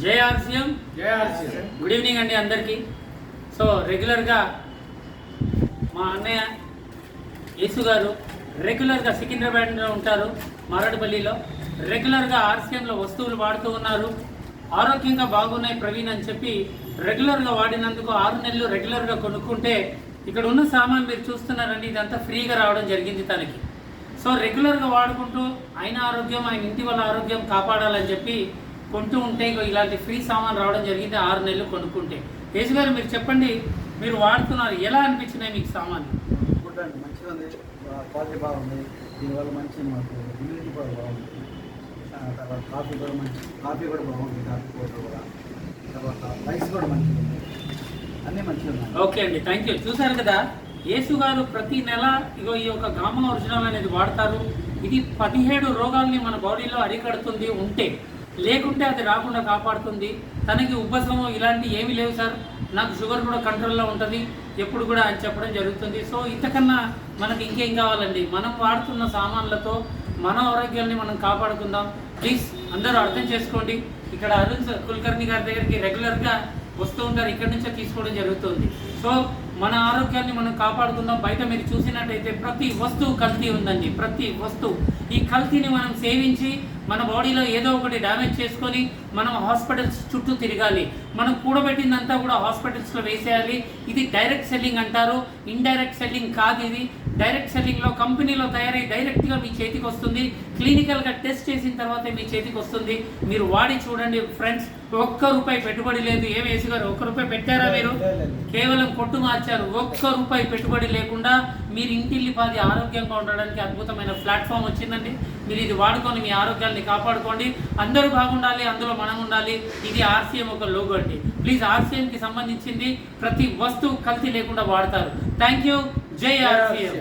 జై RCM. Good evening అండి అందరికీ. సో రెగ్యులర్గా మా అన్నయ్య యేసు గారు రెగ్యులర్గా సికింద్రాబాద్లో ఉంటారు, మారడపల్లిలో. రెగ్యులర్గా ఆర్సీఎంలో వస్తువులు వాడుతూ ఉన్నారు. ఆరోగ్యంగా బాగున్నాయి ప్రవీణ్ అని చెప్పి రెగ్యులర్గా వాడినందుకు 6 నెలలు రెగ్యులర్గా కొనుక్కుంటే ఇక్కడ ఉన్న సామాన్ మీరు చూస్తున్నారండి, ఇదంతా ఫ్రీగా రావడం జరిగింది తనకి. సో రెగ్యులర్గా వాడుకుంటూ ఆయన ఆరోగ్యం, ఆయన ఇంటి వాళ్ళ ఆరోగ్యం కాపాడాలని చెప్పి కొంటూ ఉంటే ఇలాంటి ఫ్రీ సామాన్ రావడం జరిగింది 6 నెలలు కొనుక్కుంటే. యేసు గారు మీరు చెప్పండి, మీరు వాడుతున్నారు, ఎలా అనిపించినాయి మీకు సామాన్లు? మంచిగా ఉంది, క్వాలిటీ బాగుంది. దీనివల్ల మంచి మాకు ఇమ్యూనిటీ కూడా బాగుంది. తర్వాత కాఫీ కూడా బాగుంది, కాఫీ పౌడర్ కూడా. తర్వాత రైస్ కూడా మంచిగా ఉంది, అన్నీ మంచిగా ఉన్నాయి. ఓకే అండి, థ్యాంక్ యూ. చూసారు కదా, యేసు గారు ప్రతి నెల ఈ యొక్క గామా ఒరిజినల్ అనేది వాడతారు. ఇది 17 రోగాల్ని మన బాడీలో అరికడుతుంది ఉంటే, లేకుంటే అది రాకుండా కాపాడుతుంది. తనకి ఉబ్బసము ఇలాంటి ఏమీ లేవు సార్, నాకు షుగర్ కూడా కంట్రోల్లో ఉంటుంది ఎప్పుడు కూడా అని చెప్పడం జరుగుతుంది. సో ఇంతకన్నా మనకి ఇంకేం కావాలండి? మనం వాడుతున్న సామాన్లతో మన ఆరోగ్యాన్ని మనం కాపాడుకుందాం. ప్లీజ్ అందరూ అర్థం చేసుకోండి. ఇక్కడ అరుణ్ కుల్కర్ణి గారి దగ్గరికి రెగ్యులర్గా వస్తూ ఉంటారు, ఇక్కడి నుంచే తీసుకోవడం జరుగుతుంది. సో మన ఆరోగ్యాన్ని మనం కాపాడుకుందాం. బయట మీరు చూసినట్టయితే ప్రతి వస్తువు కల్తీ ఉందండి, ప్రతి వస్తువు. ఈ కల్తీని మనం సేవించి మన బాడీలో ఏదో ఒకటి డ్యామేజ్ చేసుకొని మనం హాస్పిటల్స్ చుట్టూ తిరగాలి. మనం కూడబెట్టిందంతా కూడా హాస్పిటల్స్లో వేసేయాలి. ఇది డైరెక్ట్ సెల్లింగ్ అంటారు, ఇండైరెక్ట్ సెల్లింగ్ కాదు. ఇది డైరెక్ట్ సెల్లింగ్లో కంపెనీలో తయారై డైరెక్ట్గా మీ చేతికి వస్తుంది. క్లినికల్గా టెస్ట్ చేసిన తర్వాతే మీ చేతికి వస్తుంది. మీరు వాడి చూడండి ఫ్రెండ్స్, ₹1 పెట్టుబడి లేదు. ఏం యేసు గారు, ₹1 పెట్టారా మీరు? కేవలం కొట్టు మార్చారు. ₹1 పెట్టుబడి లేకుండా మీరు ఇంటిల్లిపాది ఆరోగ్యంగా ఉండడానికి అద్భుతమైన ప్లాట్ఫామ్ వచ్చిందండి. మీరు ఇది వాడుకొని మీ ఆరోగ్యాన్ని కాపాడుకోండి. అందరూ బాగుండాలి, అందులో మనం ఉండాలి. ఇది ఆర్సీఎం ఒక లోగో అండి. ప్లీజ్ ఆర్సీఎంకి సంబంధించింది ప్రతి వస్తువు కల్తీ లేకుండా వాడతారు. Thank you. జై ఆర్సీఎం.